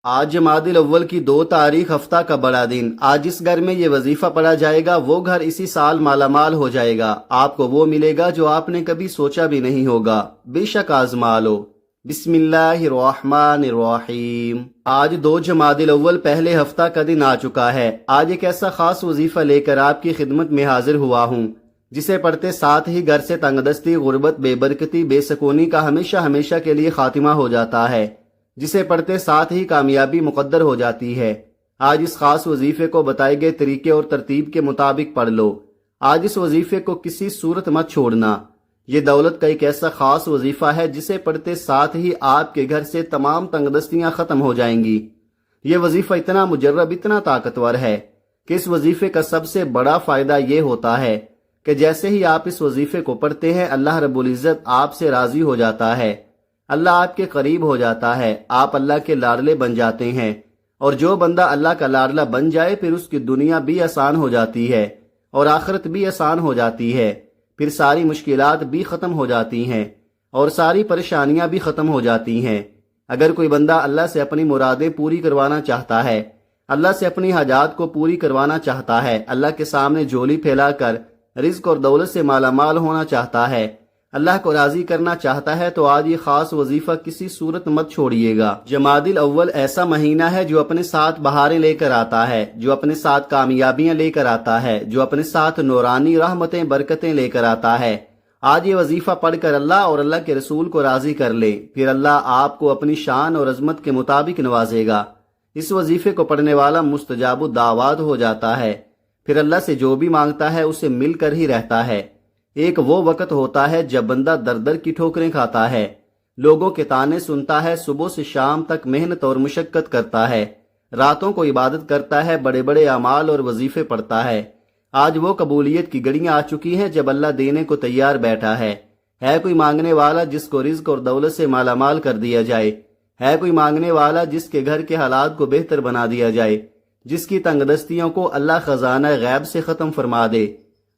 آج جمادی الاول کی 2 تاریخ ہفتہ کا بڑا دن۔ آج جس گھر میں یہ وظیفہ پڑھا جائے گا وہ گھر اسی سال مالا مال ہو جائے گا۔ آپ کو وہ ملے گا جو آپ نے کبھی سوچا بھی نہیں ہوگا۔ بے شک آزما لو۔ بسم اللہ الرحمن الرحیم۔ آج 2 جمادی الاول پہلے ہفتہ کا دن آ چکا ہے۔ آج ایک ایسا خاص وظیفہ لے کر آپ کی خدمت میں حاضر ہوا ہوں جسے پڑھتے ساتھ ہی گھر سے تنگ دستی، غربت، بے برکتی، بے سکونی کا ہمیشہ ہمیشہ کے لیے خاتمہ ہو جاتا ہے، جسے پڑھتے ساتھ ہی کامیابی مقدر ہو جاتی ہے۔ آج اس خاص وظیفے کو بتائے گئے طریقے اور ترتیب کے مطابق پڑھ لو۔ آج اس وظیفے کو کسی صورت مت چھوڑنا۔ یہ دولت کا ایک ایسا خاص وظیفہ ہے جسے پڑھتے ساتھ ہی آپ کے گھر سے تمام تنگ دستیاں ختم ہو جائیں گی۔ یہ وظیفہ اتنا مجرب، اتنا طاقتور ہے کہ اس وظیفے کا سب سے بڑا فائدہ یہ ہوتا ہے کہ جیسے ہی آپ اس وظیفے کو پڑھتے ہیں اللہ رب العزت آپ سے راضی ہو جاتا ہے، اللہ آپ کے قریب ہو جاتا ہے، آپ اللہ کے لاڈلے بن جاتے ہیں، اور جو بندہ اللہ کا لاڈلا بن جائے پھر اس کی دنیا بھی آسان ہو جاتی ہے اور آخرت بھی آسان ہو جاتی ہے، پھر ساری مشکلات بھی ختم ہو جاتی ہیں اور ساری پریشانیاں بھی ختم ہو جاتی ہیں۔ اگر کوئی بندہ اللہ سے اپنی مرادیں پوری کروانا چاہتا ہے، اللہ سے اپنی حاجات کو پوری کروانا چاہتا ہے، اللہ کے سامنے جھولی پھیلا کر رزق اور دولت سے مالا مال ہونا چاہتا ہے، اللہ کو راضی کرنا چاہتا ہے، تو آج یہ خاص وظیفہ کسی صورت مت چھوڑیے گا۔ جمادی الاول ایسا مہینہ ہے جو اپنے ساتھ بہاریں لے کر آتا ہے، جو اپنے ساتھ کامیابیاں لے کر آتا ہے، جو اپنے ساتھ نورانی رحمتیں برکتیں لے کر آتا ہے۔ آج یہ وظیفہ پڑھ کر اللہ اور اللہ کے رسول کو راضی کر لے، پھر اللہ آپ کو اپنی شان اور عظمت کے مطابق نوازے گا۔ اس وظیفے کو پڑھنے والا مستجاب الدعوات ہو جاتا ہے، پھر اللہ سے جو بھی مانگتا ہے اسے مل کر ہی رہتا ہے۔ ایک وہ وقت ہوتا ہے جب بندہ در در کی ٹھوکریں کھاتا ہے، لوگوں کے طعنے سنتا ہے، صبح سے شام تک محنت اور مشقت کرتا ہے، راتوں کو عبادت کرتا ہے، بڑے بڑے اعمال اور وظیفے پڑھتا ہے۔ آج وہ قبولیت کی گھڑیاں آ چکی ہیں جب اللہ دینے کو تیار بیٹھا ہے۔ ہے کوئی مانگنے والا جس کو رزق اور دولت سے مالا مال کر دیا جائے؟ ہے کوئی مانگنے والا جس کے گھر کے حالات کو بہتر بنا دیا جائے، جس کی تنگ دستیوں کو اللہ خزانہ غیب سے ختم فرما دے؟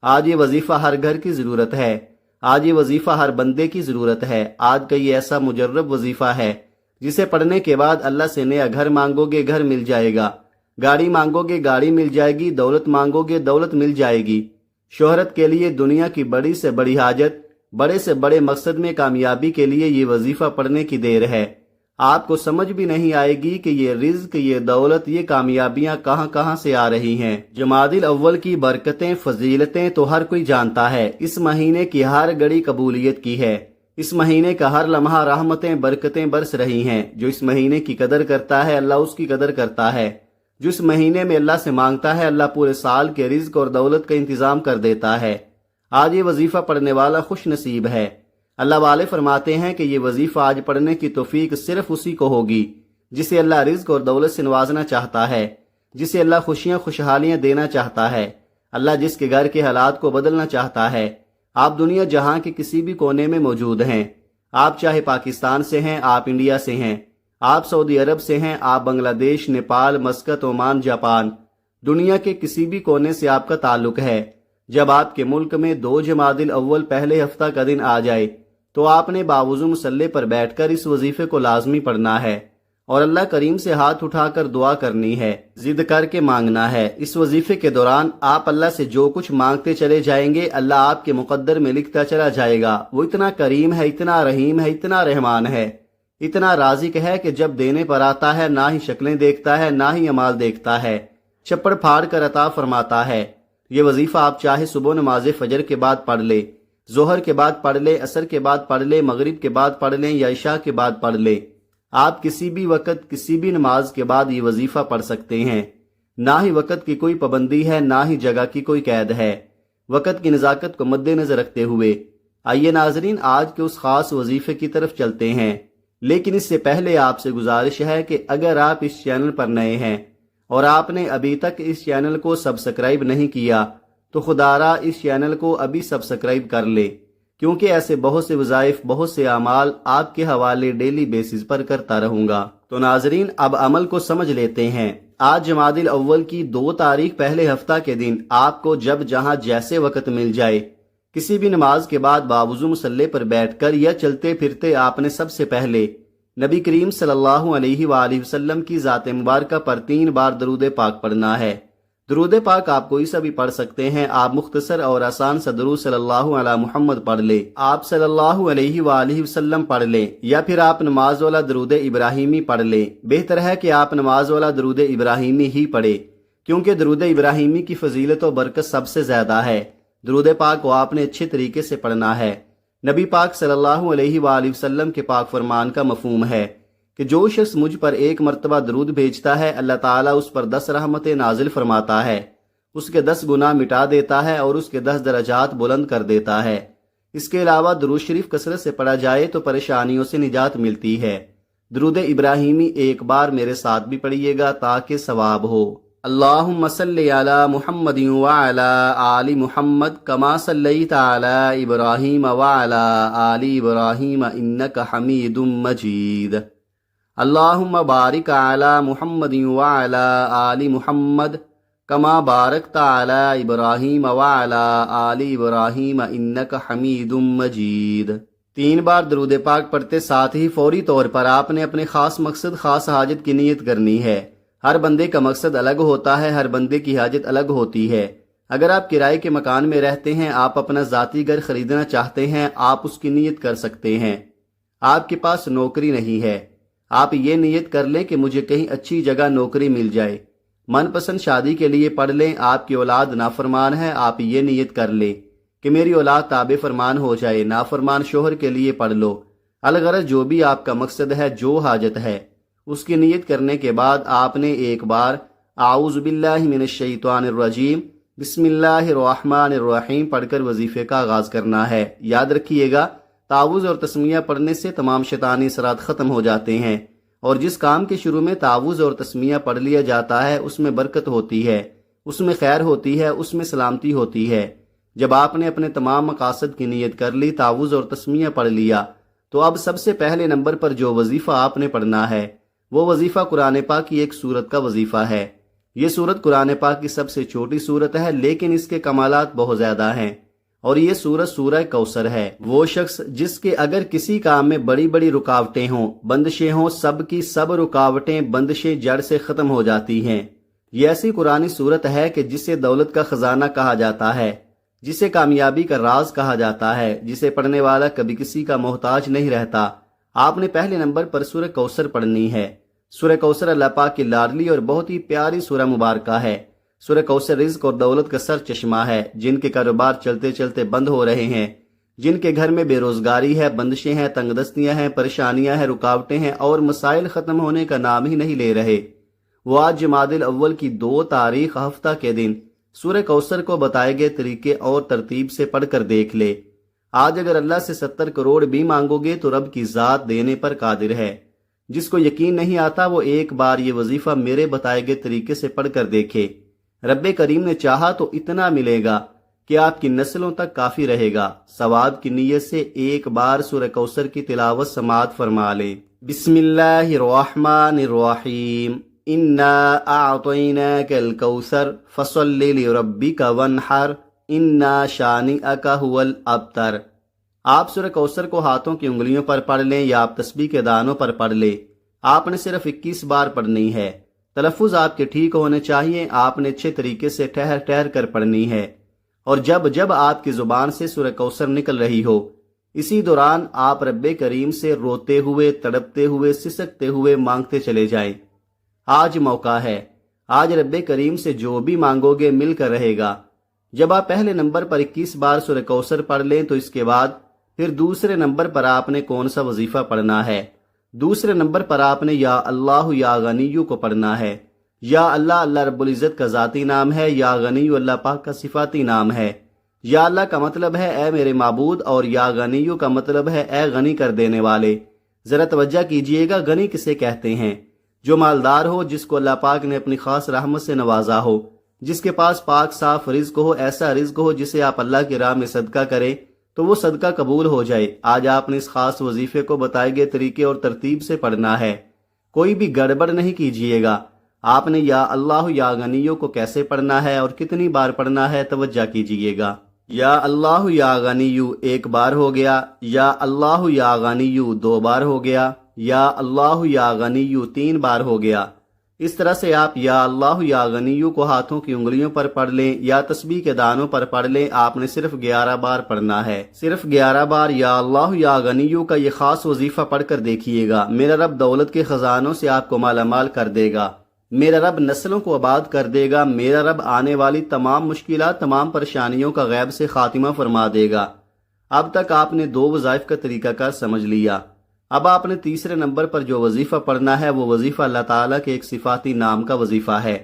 آج یہ وظیفہ ہر گھر کی ضرورت ہے، آج یہ وظیفہ ہر بندے کی ضرورت ہے۔ آج کا یہ ایسا مجرب وظیفہ ہے جسے پڑھنے کے بعد اللہ سے نیا گھر مانگو گے گھر مل جائے گا، گاڑی مانگو گے گاڑی مل جائے گی، دولت مانگو گے دولت مل جائے گی۔ شہرت کے لیے، دنیا کی بڑی سے بڑی حاجت، بڑے سے بڑے مقصد میں کامیابی کے لیے یہ وظیفہ پڑھنے کی دیر ہے۔ آپ کو سمجھ بھی نہیں آئے گی کہ یہ رزق، یہ دولت، یہ کامیابیاں کہاں کہاں سے آ رہی ہیں۔ جمادی الاول کی برکتیں، فضیلتیں تو ہر کوئی جانتا ہے۔ اس مہینے کی ہر گھڑی قبولیت کی ہے، اس مہینے کا ہر لمحہ رحمتیں برکتیں برس رہی ہیں۔ جو اس مہینے کی قدر کرتا ہے اللہ اس کی قدر کرتا ہے، جو اس مہینے میں اللہ سے مانگتا ہے اللہ پورے سال کے رزق اور دولت کا انتظام کر دیتا ہے۔ آج یہ وظیفہ پڑھنے والا خوش نصیب ہے۔ اللہ والے فرماتے ہیں کہ یہ وظیفہ آج پڑھنے کی توفیق صرف اسی کو ہوگی جسے اللہ رزق اور دولت سے نوازنا چاہتا ہے، جسے اللہ خوشیاں خوشحالیاں دینا چاہتا ہے، اللہ جس کے گھر کے حالات کو بدلنا چاہتا ہے۔ آپ دنیا جہاں کے کسی بھی کونے میں موجود ہیں، آپ چاہے پاکستان سے ہیں، آپ انڈیا سے ہیں، آپ سعودی عرب سے ہیں، آپ بنگلہ دیش، نیپال، مسقط، عمان، جاپان، دنیا کے کسی بھی کونے سے آپ کا تعلق ہے۔ جب آپ کے ملک میں 2 جمادی الاول پہلے ہفتہ کا دن آ جائے تو آپ نے باوضو مصلے پر بیٹھ کر اس وظیفے کو لازمی پڑھنا ہے اور اللہ کریم سے ہاتھ اٹھا کر دعا کرنی ہے، ضد کر کے مانگنا ہے۔ اس وظیفے کے دوران آپ اللہ سے جو کچھ مانگتے چلے جائیں گے اللہ آپ کے مقدر میں لکھتا چلا جائے گا۔ وہ اتنا کریم ہے، اتنا رحیم ہے، اتنا رحمان ہے، اتنا رازق ہے کہ جب دینے پر آتا ہے نہ ہی شکلیں دیکھتا ہے نہ ہی اعمال دیکھتا ہے، چھپڑ پھاڑ کر عطا فرماتا ہے۔ یہ وظیفہ آپ چاہے صبح نماز فجر کے بعد پڑھ لے، ظہر کے بعد پڑھ لے، عصر کے بعد پڑھ لے، مغرب کے بعد پڑھ لیں یا عشاء کے بعد پڑھ لے۔ آپ کسی بھی وقت کسی بھی نماز کے بعد یہ وظیفہ پڑھ سکتے ہیں۔ نہ ہی وقت کی کوئی پابندی ہے، نہ ہی جگہ کی کوئی قید ہے۔ وقت کی نزاکت کو مد نظر رکھتے ہوئے آئیے ناظرین آج کے اس خاص وظیفے کی طرف چلتے ہیں، لیکن اس سے پہلے آپ سے گزارش ہے کہ اگر آپ اس چینل پر نئے ہیں اور آپ نے ابھی تک اس چینل کو سبسکرائب نہیں کیا تو خدا را اس چینل کو ابھی سبسکرائب کر لے، کیونکہ ایسے بہت سے وظائف، بہت سے اعمال آپ کے حوالے ڈیلی بیسز پر کرتا رہوں گا۔ تو ناظرین اب عمل کو سمجھ لیتے ہیں۔ آج جمادی الاول کی 2 تاریخ پہلے ہفتہ کے دن آپ کو جب جہاں جیسے وقت مل جائے کسی بھی نماز کے بعد باوضو مصلے پر بیٹھ کر یا چلتے پھرتے آپ نے سب سے پہلے نبی کریم صلی اللہ علیہ وآلہ وسلم کی ذات مبارکہ پر 3 بار درود پاک پڑھنا ہے۔ درود پاک آپ کوئی سا بھی پڑھ سکتے ہیں، آپ مختصر اور آسان سا درود صلی اللہ علی محمد پڑھ لیں، آپ صلی اللہ علیہ وآلہ وسلم پڑھ لیں، یا پھر آپ نماز والا درود ابراہیمی پڑھ لیں۔ بہتر ہے کہ آپ نماز والا درود ابراہیمی ہی پڑھیں، کیونکہ درود ابراہیمی کی فضیلت و برکت سب سے زیادہ ہے۔ درود پاک کو آپ نے اچھے طریقے سے پڑھنا ہے۔ نبی پاک صلی اللہ علیہ وآلہ وسلم کے پاک فرمان کا مفہوم ہے کہ جو شخص مجھ پر 1 مرتبہ درود بھیجتا ہے، اللہ تعالیٰ اس پر 10 رحمتیں نازل فرماتا ہے، اس کے 10 گناہ مٹا دیتا ہے اور اس کے 10 درجات بلند کر دیتا ہے۔ اس کے علاوہ درود شریف کثرت سے پڑھا جائے تو پریشانیوں سے نجات ملتی ہے۔ درود ابراہیمی 1 بار میرے ساتھ بھی پڑھیے گا تاکہ ثواب ہو۔ اللہم صلی علی محمد وعلی آل محمد کما صلیت علی ابراہیم وعلی آل ابراہیم انک حمید مجید۔ اللہم بارک علی محمد وعلی آل محمد کما بارکت علی ابراہیم وعلی آل ابراہیم انک حمید مجید۔ 3 بار درود پاک پڑھتے ساتھ ہی فوری طور پر آپ نے اپنے خاص مقصد، خاص حاجت کی نیت کرنی ہے۔ ہر بندے کا مقصد الگ ہوتا ہے، ہر بندے کی حاجت الگ ہوتی ہے۔ اگر آپ کرائے کے مکان میں رہتے ہیں، آپ اپنا ذاتی گھر خریدنا چاہتے ہیں، آپ اس کی نیت کر سکتے ہیں۔ آپ کے پاس نوکری نہیں ہے، آپ یہ نیت کر لیں کہ مجھے کہیں اچھی جگہ نوکری مل جائے۔ من پسند شادی کے لیے پڑھ لیں، آپ کی اولاد نافرمان ہے، آپ یہ نیت کر لیں کہ میری اولاد تابع فرمان ہو جائے۔ نافرمان شوہر کے لیے پڑھ لو۔ الغرض جو بھی آپ کا مقصد ہے، جو حاجت ہے، اس کی نیت کرنے کے بعد آپ نے 1 بار اعوذ باللہ من الشیطان الرجیم بسم اللہ الرحمن الرحیم پڑھ کر وظیفے کا آغاز کرنا ہے۔ یاد رکھیے گا، تعوذ اور تسمیہ پڑھنے سے تمام شیطانی اثرات ختم ہو جاتے ہیں، اور جس کام کے شروع میں تعوذ اور تسمیہ پڑھ لیا جاتا ہے اس میں برکت ہوتی ہے، اس میں خیر ہوتی ہے، اس میں سلامتی ہوتی ہے۔ جب آپ نے اپنے تمام مقاصد کی نیت کر لی، تعوذ اور تسمیہ پڑھ لیا، تو اب سب سے پہلے نمبر پر جو وظیفہ آپ نے پڑھنا ہے وہ وظیفہ قرآن پاک کی ایک سورت کا وظیفہ ہے۔ یہ سورت قرآن پاک کی سب سے چھوٹی سورت ہے، لیکن اس کے کمالات بہت زیادہ ہیں، اور یہ سورت سورہ کوثر ہے۔ وہ شخص جس کے اگر کسی کام میں بڑی بڑی رکاوٹیں ہوں، بندشیں ہوں، سب کی سب رکاوٹیں، بندشیں جڑ سے ختم ہو جاتی ہیں۔ یہ ایسی قرآنی سورت ہے کہ جسے دولت کا خزانہ کہا جاتا ہے، جسے کامیابی کا راز کہا جاتا ہے، جسے پڑھنے والا کبھی کسی کا محتاج نہیں رہتا۔ آپ نے پہلے نمبر پر سورہ کوثر پڑھنی ہے۔ سورہ کوثر اللہ پاک کی لاڈلی اور بہت ہی پیاری سورہ مبارکہ ہے۔ سورہ کوثر رزق اور دولت کا سر چشمہ ہے۔ جن کے کاروبار چلتے چلتے بند ہو رہے ہیں، جن کے گھر میں بے روزگاری ہے، بندشیں ہیں، تنگ دستیاں ہیں، پریشانیاں ہیں، رکاوٹیں ہیں، اور مسائل ختم ہونے کا نام ہی نہیں لے رہے، وہ آج جمادی الاول کی 2 تاریخ ہفتہ کے دن سورہ کوثر کو بتائے گئے طریقے اور ترتیب سے پڑھ کر دیکھ لے۔ آج اگر اللہ سے 70 کروڑ بھی مانگو گے تو رب کی ذات دینے پر قادر ہے۔ جس کو یقین نہیں آتا وہ 1 بار یہ وظیفہ میرے بتائے گئے طریقے سے پڑھ کر دیکھے۔ رب کریم نے چاہا تو اتنا ملے گا کہ آپ کی نسلوں تک کافی رہے گا۔ ثواب کی نیت سے 1 بار سورہ کوثر کی تلاوت سماعت فرما لیں۔ بسم اللہ الرحمن الرحیم، انا اعطیناک الکوثر فصل لربک وانحر انا شانئک هو الابتر۔ آپ سورہ کوثر کو ہاتھوں کی انگلیوں پر پڑھ لیں یا آپ تسبیح کے دانوں پر پڑھ لیں۔ آپ نے صرف 21 بار پڑھنی ہے۔ تلفظ آپ کے ٹھیک ہونے چاہیے، آپ نے اچھے طریقے سے ٹھہر ٹھہر کر پڑھنی ہے، اور جب جب آپ کی زبان سے سورہ کوثر نکل رہی ہو، اسی دوران آپ رب کریم سے روتے ہوئے، تڑپتے ہوئے، سسکتے ہوئے مانگتے چلے جائیں۔ آج موقع ہے، آج رب کریم سے جو بھی مانگو گے مل کر رہے گا۔ جب آپ پہلے نمبر پر 21 بار سورہ کوثر پڑھ لیں تو اس کے بعد پھر دوسرے نمبر پر آپ نے کون سا وظیفہ پڑھنا ہے؟ دوسرے نمبر پر آپ نے یا اللہ یا غنیو کو پڑھنا ہے۔ یا اللہ، اللہ رب العزت کا ذاتی نام ہے، یا غنیو اللہ پاک کا صفاتی نام ہے۔ یا اللہ کا مطلب ہے اے میرے معبود، اور یا غنیو کا مطلب ہے اے غنی کر دینے والے۔ ذرا توجہ کیجئے گا، غنی کسے کہتے ہیں؟ جو مالدار ہو، جس کو اللہ پاک نے اپنی خاص رحمت سے نوازا ہو، جس کے پاس پاک صاف رزق ہو، ایسا رزق ہو جسے آپ اللہ کی راہ میں صدقہ کریں تو وہ صدقہ قبول ہو جائے۔ آج آپ نے اس خاص وظیفے کو بتائے گئے طریقے اور ترتیب سے پڑھنا ہے، کوئی بھی گڑبڑ نہیں کیجئے گا۔ آپ نے یا اللہ یا غنیو کو کیسے پڑھنا ہے اور کتنی بار پڑھنا ہے، توجہ کیجئے گا۔ یا اللہ یا غنیو 1 بار ہو گیا، یا اللہ یا غنیو 2 بار ہو گیا، یا اللہ یا غنیو 3 بار ہو گیا۔ اس طرح سے آپ یا اللہ یا غنیو کو ہاتھوں کی انگلیوں پر پڑھ لیں یا تسبیح کے دانوں پر پڑھ لیں، آپ نے صرف 11 بار پڑھنا ہے، صرف 11 بار یا اللہ یا غنیو کا یہ خاص وظیفہ پڑھ کر دیکھیے گا۔ میرا رب دولت کے خزانوں سے آپ کو مالا مال کر دے گا، میرا رب نسلوں کو آباد کر دے گا، میرا رب آنے والی تمام مشکلات، تمام پریشانیوں کا غیب سے خاتمہ فرما دے گا۔ اب تک آپ نے 2 وظائف کا طریقہ کار سمجھ لیا۔ اب آپ نے تیسرے نمبر پر جو وظیفہ پڑھنا ہے وہ وظیفہ اللہ تعالیٰ کے ایک صفاتی نام کا وظیفہ ہے،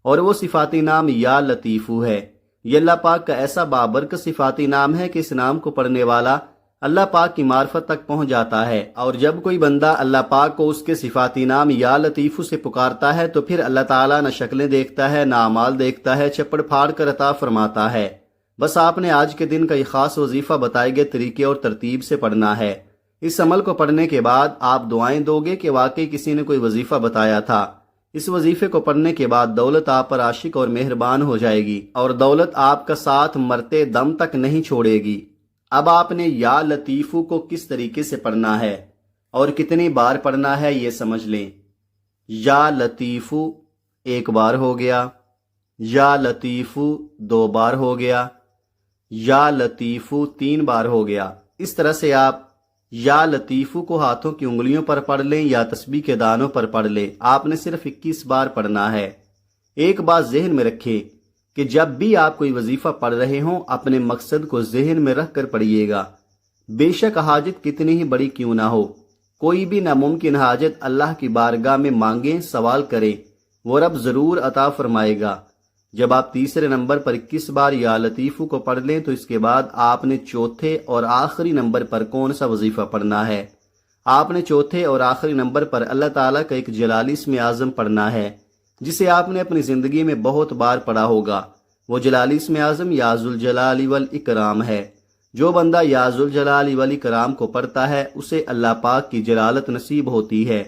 اور وہ صفاتی نام یا لطیفو ہے۔ یہ اللہ پاک کا ایسا بابرکت صفاتی نام ہے کہ اس نام کو پڑھنے والا اللہ پاک کی معرفت تک پہنچ جاتا ہے، اور جب کوئی بندہ اللہ پاک کو اس کے صفاتی نام یا لطیفو سے پکارتا ہے تو پھر اللہ تعالیٰ نہ شکلیں دیکھتا ہے، نہ اعمال دیکھتا ہے، چپڑ پھاڑ کر عطا فرماتا ہے۔ بس آپ نے آج کے دن کا یہ خاص وظیفہ بتائے گئے طریقے اور ترتیب سے پڑھنا ہے۔ اس عمل کو پڑھنے کے بعد آپ دعائیں دو گے کہ واقعی کسی نے کوئی وظیفہ بتایا تھا۔ اس وظیفے کو پڑھنے کے بعد دولت آپ پر عاشق اور مہربان ہو جائے گی، اور دولت آپ کا ساتھ مرتے دم تک نہیں چھوڑے گی۔ اب آپ نے یا لطیفو کو کس طریقے سے پڑھنا ہے اور کتنی بار پڑھنا ہے یہ سمجھ لیں۔ یا لطیفو 1 بار ہو گیا، یا لطیفو 2 بار ہو گیا، یا لطیفو 3 بار ہو گیا۔ اس طرح سے آپ یا لطیفو کو ہاتھوں کی انگلیوں پر پڑھ لیں یا تسبیح کے دانوں پر پڑھ لیں، آپ نے صرف 21 بار پڑھنا ہے۔ ایک بات ذہن میں رکھیں کہ جب بھی آپ کوئی وظیفہ پڑھ رہے ہوں اپنے مقصد کو ذہن میں رکھ کر پڑھیے گا، بے شک حاجت کتنی ہی بڑی کیوں نہ ہو، کوئی بھی ناممکن حاجت اللہ کی بارگاہ میں مانگیں، سوال کریں، وہ رب ضرور عطا فرمائے گا۔ جب آپ تیسرے نمبر پر 21 بار یا لطیفو کو پڑھ لیں تو اس کے بعد آپ نے چوتھے اور آخری نمبر پر کون سا وظیفہ پڑھنا ہے؟ آپ نے چوتھے اور آخری نمبر پر اللہ تعالیٰ کا ایک جلالی اسم اعظم پڑھنا ہے، جسے آپ نے اپنی زندگی میں بہت بار پڑھا ہوگا۔ وہ جلالی اسم اعظم یا ذوالجلال والاکرام ہے۔ جو بندہ یا ذوالجلال والاکرام کو پڑھتا ہے اسے اللہ پاک کی جلالت نصیب ہوتی ہے،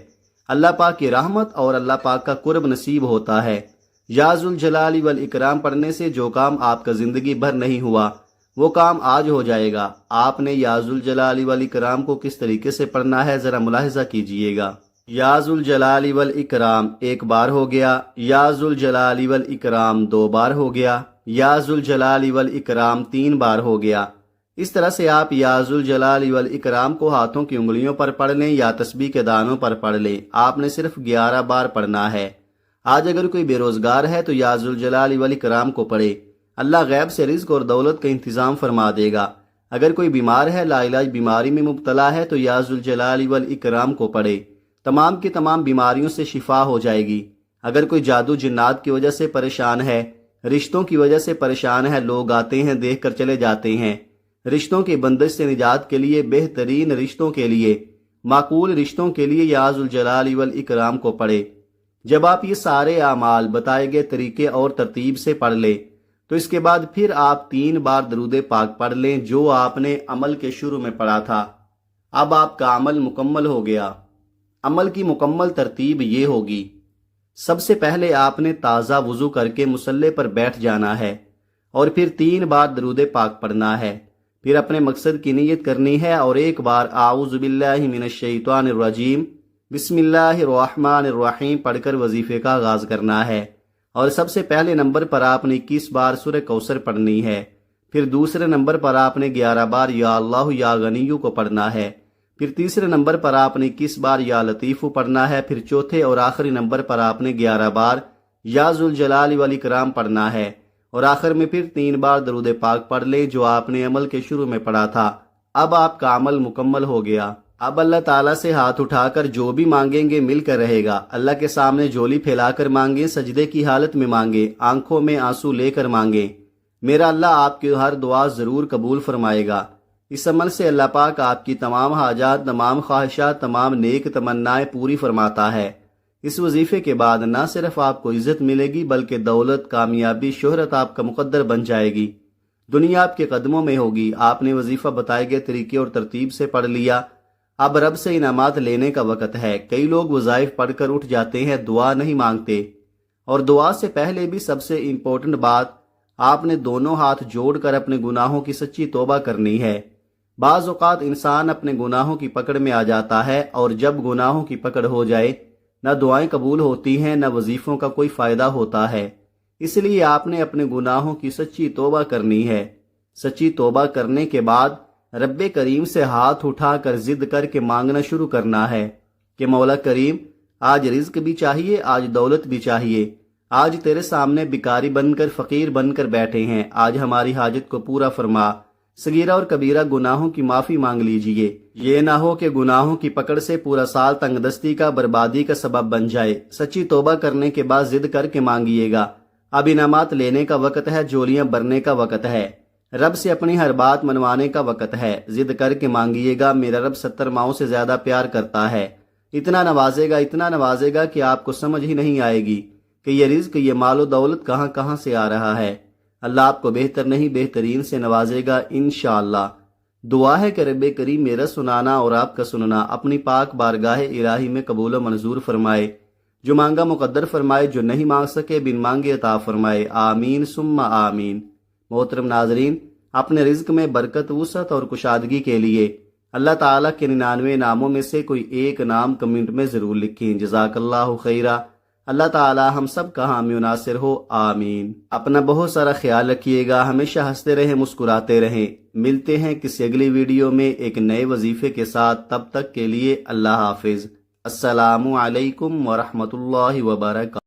اللہ پاک کی رحمت اور اللہ پاک کا قرب نصیب ہوتا ہے۔ یا ذوالجلال والاکرام پڑھنے سے جو کام آپ کا زندگی بھر نہیں ہوا وہ کام آج ہو جائے گا۔ آپ نے یا ذوالجلال والاکرام کو کس طریقے سے پڑھنا ہے ذرا ملاحظہ کیجئے گا۔ یا ذوالجلال والاکرام 1 بار ہو گیا، یا ذوالجلال والاکرام 2 بار ہو گیا، یا ذوالجلال والاکرام 3 بار ہو گیا۔ اس طرح سے آپ یا ذوالجلال والاکرام کو ہاتھوں کی انگلیوں پر پڑھ لیں یا تسبیح کے دانوں پر پڑھ لیں، آپ نے صرف 11 بار پڑھنا ہے۔ آج اگر کوئی بے روزگار ہے تو یا ذوالجلال والاکرام کو پڑھے، اللہ غیب سے رزق اور دولت کا انتظام فرما دے گا۔ اگر کوئی بیمار ہے، لا علاج بیماری میں مبتلا ہے تو یا ذوالجلال والاکرام کو پڑھے، تمام کی تمام بیماریوں سے شفا ہو جائے گی۔ اگر کوئی جادو جنات کی وجہ سے پریشان ہے، رشتوں کی وجہ سے پریشان ہے، لوگ آتے ہیں دیکھ کر چلے جاتے ہیں، رشتوں کی بندش سے نجات کے لیے، بہترین رشتوں کے لیے، معقول رشتوں کے لیے یا ذوالجلال والاکرام کو پڑھے۔ جب آپ یہ سارے اعمال بتائے گئے طریقے اور ترتیب سے پڑھ لیں تو اس کے بعد پھر آپ 3 بار درود پاک پڑھ لیں جو آپ نے عمل کے شروع میں پڑھا تھا۔ اب آپ کا عمل مکمل ہو گیا۔ عمل کی مکمل ترتیب یہ ہوگی، سب سے پہلے آپ نے تازہ وضو کر کے مصلی پر بیٹھ جانا ہے اور پھر 3 بار درود پاک پڑھنا ہے، پھر اپنے مقصد کی نیت کرنی ہے اور 1 بار اعوذ باللہ من الشیطان الرجیم بسم اللہ الرحمن الرحیم پڑھ کر وظیفے کا آغاز کرنا ہے، اور سب سے پہلے نمبر پر آپ نے 21 بار سورہ کوثر پڑھنی ہے، پھر دوسرے نمبر پر آپ نے 11 بار یا اللہ یا غنیو کو پڑھنا ہے، پھر تیسرے نمبر پر آپ نے 21 بار یا لطیفو پڑھنا ہے، پھر چوتھے اور آخری نمبر پر آپ نے 11 بار یا ذوالجلال والاکرام پڑھنا ہے، اور آخر میں پھر 3 بار درود پاک پڑھ لیں جو آپ نے عمل کے شروع میں پڑھا تھا۔ اب آپ کا عمل مکمل ہو گیا۔ اب اللہ تعالیٰ سے ہاتھ اٹھا کر جو بھی مانگیں گے مل کر رہے گا۔ اللہ کے سامنے جھولی پھیلا کر مانگیں، سجدے کی حالت میں مانگیں، آنکھوں میں آنسو لے کر مانگیں، میرا اللہ آپ کی ہر دعا ضرور قبول فرمائے گا۔ اس عمل سے اللہ پاک آپ کی تمام حاجات، تمام خواہشات، تمام نیک تمنائیں پوری فرماتا ہے۔ اس وظیفے کے بعد نہ صرف آپ کو عزت ملے گی بلکہ دولت، کامیابی، شہرت آپ کا مقدر بن جائے گی، دنیا آپ کے قدموں میں ہوگی۔ آپ نے وظیفہ بتائے گئے طریقے اور ترتیب سے پڑھ لیا، اب رب سے انعامات لینے کا وقت ہے۔ کئی لوگ وظائف پڑھ کر اٹھ جاتے ہیں، دعا نہیں مانگتے، اور دعا سے پہلے بھی سب سے امپورٹنٹ بات، آپ نے دونوں ہاتھ جوڑ کر اپنے گناہوں کی سچی توبہ کرنی ہے۔ بعض اوقات انسان اپنے گناہوں کی پکڑ میں آ جاتا ہے، اور جب گناہوں کی پکڑ ہو جائے نہ دعائیں قبول ہوتی ہیں، نہ وظیفوں کا کوئی فائدہ ہوتا ہے۔ اس لیے آپ نے اپنے گناہوں کی سچی توبہ کرنی ہے۔ سچی توبہ کرنے کے بعد رب کریم سے ہاتھ اٹھا کر ضد کر کے مانگنا شروع کرنا ہے کہ مولا کریم، آج رزق بھی چاہیے، آج دولت بھی چاہیے، آج تیرے سامنے بھکاری بن کر، فقیر بن کر بیٹھے ہیں، آج ہماری حاجت کو پورا فرما۔ صغیرہ اور کبیرہ گناہوں کی معافی مانگ لیجئے۔ یہ نہ ہو کہ گناہوں کی پکڑ سے پورا سال تنگ دستی کا، بربادی کا سبب بن جائے۔ سچی توبہ کرنے کے بعد ضد کر کے مانگیے گا۔ اب انعامات لینے کا وقت ہے، جولیاں بھرنے کا وقت ہے، رب سے اپنی ہر بات منوانے کا وقت ہے۔ ضد کر کے مانگیے گا، میرا رب 70 ماؤں سے زیادہ پیار کرتا ہے، اتنا نوازے گا کہ آپ کو سمجھ ہی نہیں آئے گی کہ یہ رزق، یہ مال و دولت کہاں کہاں سے آ رہا ہے۔ اللہ آپ کو بہتر نہیں بہترین سے نوازے گا انشاءاللہ۔ دعا ہے کہ رب کریم میرا سنانا اور آپ کا سننا اپنی پاک بارگاہ الہی میں قبول و منظور فرمائے، جو مانگا مقدر فرمائے، جو نہیں مانگ سکے بن مانگے عطا فرمائے، آمین ثم آمین۔ محترم ناظرین، اپنے رزق میں برکت، وسعت اور کشادگی کے لیے اللہ تعالیٰ کے 99 ناموں میں سے کوئی ایک نام کمنٹ میں ضرور لکھیں۔ جزاک اللہ خیرہ۔ اللہ تعالیٰ ہم سب کا حامی و ناصر ہو، آمین۔ اپنا بہت سارا خیال رکھیے گا، ہمیشہ ہنستے رہیں، مسکراتے رہیں۔ ملتے ہیں کسی اگلی ویڈیو میں ایک نئے وظیفے کے ساتھ، تب تک کے لیے اللہ حافظ۔ السلام علیکم ورحمۃ اللہ وبرکاتہ۔